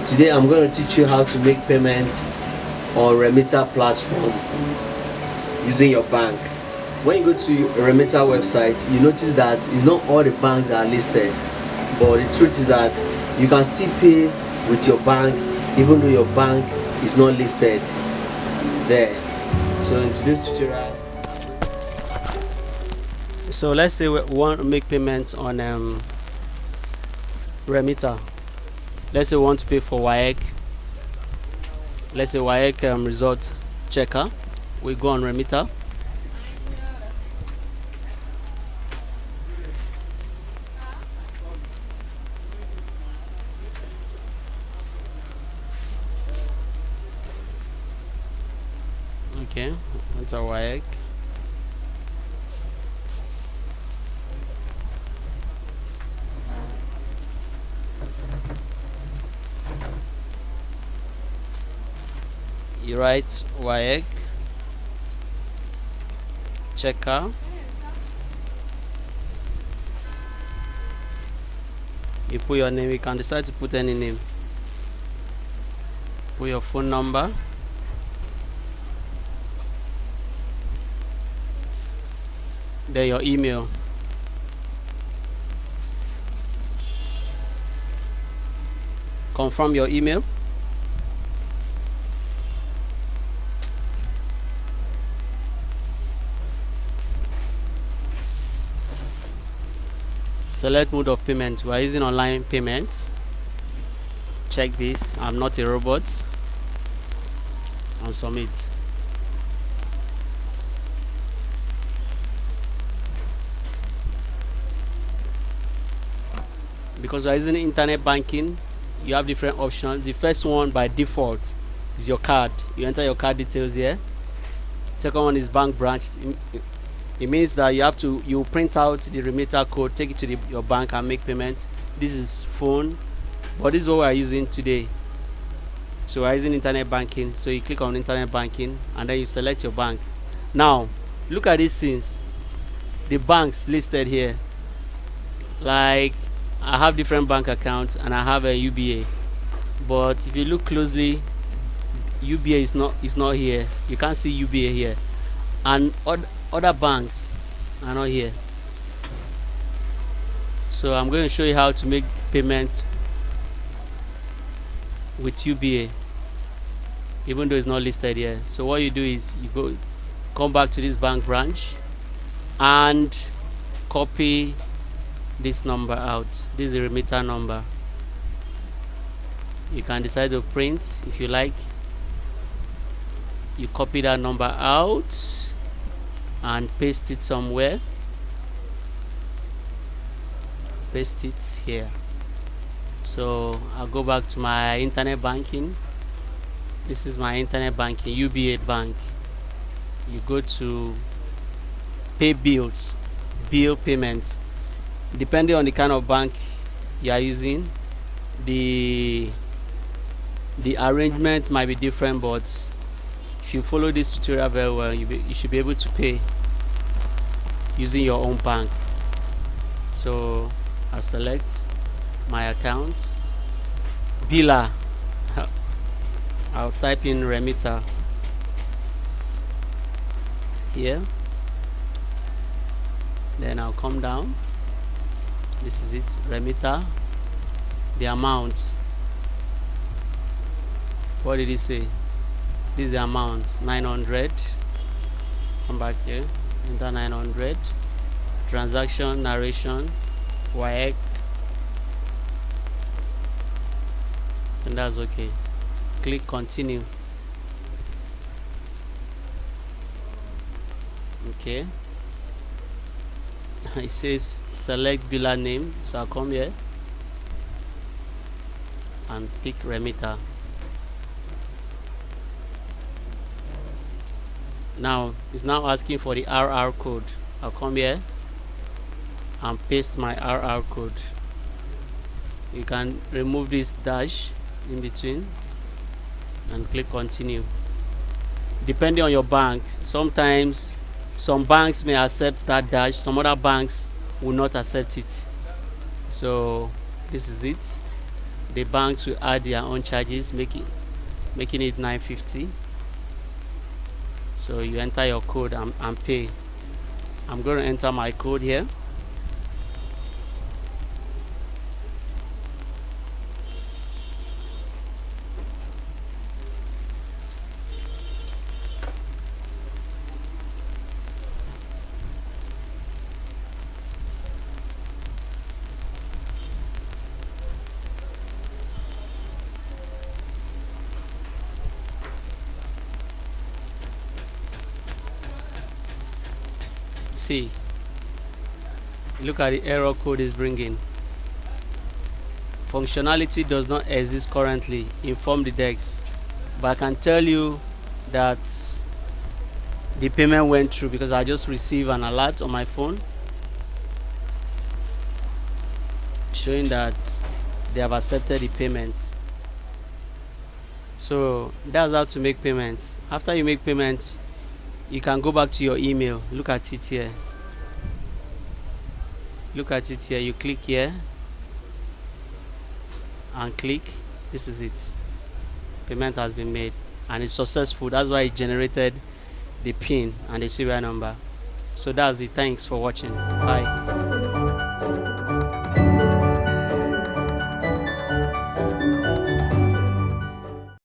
Today I'm going to teach you how to make payments on Remita platform using your bank. When you go to Remita website, you notice that it's not all the banks that are listed, but the truth is that you can still pay with your bank even though your bank is not listed there. So in today's tutorial, so let's say we want to make payments on Remita. Let's say we want to pay for WAEC. Let's say WAEC result checker. We go on Remita. Okay, that's our WAEC. You write WAEC checker. You put your name. You can decide to put any name. Put your phone number. Then your email. Confirm your email. Select mode of payment. We are using online payments. Check this. I'm not a robot. And submit. Because we are using internet banking, you have different options. The first one by default is your card. You enter your card details here. Second one is bank branch. It means that you print out the remitter code, take it to your bank and make payments. This is phone, but this is what we are using today. So we are using internet banking. So you click on internet banking and then you select your bank. Now look at these things, the banks listed here. Like I have different bank accounts and I have a UBA, but if you look closely, UBA is not here. You can't see UBA here, and other banks are not here. So I'm going to show you how to make payment with UBA even though it's not listed here. So what you do is you come back to this bank branch and copy this number out. This is a remitter number. You can decide to print if you like. You copy that number out and paste it somewhere. Paste it here. So I'll go back to my internet banking. This is my internet banking, UBA bank. You go to pay bills, bill payments. Depending on the kind of bank you are using, the arrangement might be different, but if you follow this tutorial very well, you should be able to pay using your own bank. So I select my account, biller. I'll type in Remita here, then I'll come down. This is it, Remita. The amount, what did he say? This is the amount, 900. Come back here, enter 900. Transaction narration, WAEC, and that's okay. Click continue. Okay, it says select biller name, so I'll come here and pick Remita. Now it's now asking for the RR code. I'll come here and paste my RR code. You can remove this dash in between and click continue. Depending on your bank, sometimes some banks may accept that dash, some other banks will not accept it. So this is it. the banks will add their own charges, making it 950. So you enter your code and pay. I'm going to enter my code here. See, look at the error code is bringing. Functionality does not exist currently. Inform the desk. But I can tell you that the payment went through because I just received an alert on my phone showing that they have accepted the payment. So that's how to make payments. After you make payments, you can go back to your email. Look at it here. You click here and click. This is it. Payment has been made and it's successful. That's why it generated the pin and the serial number. So that's it. Thanks for watching. Bye.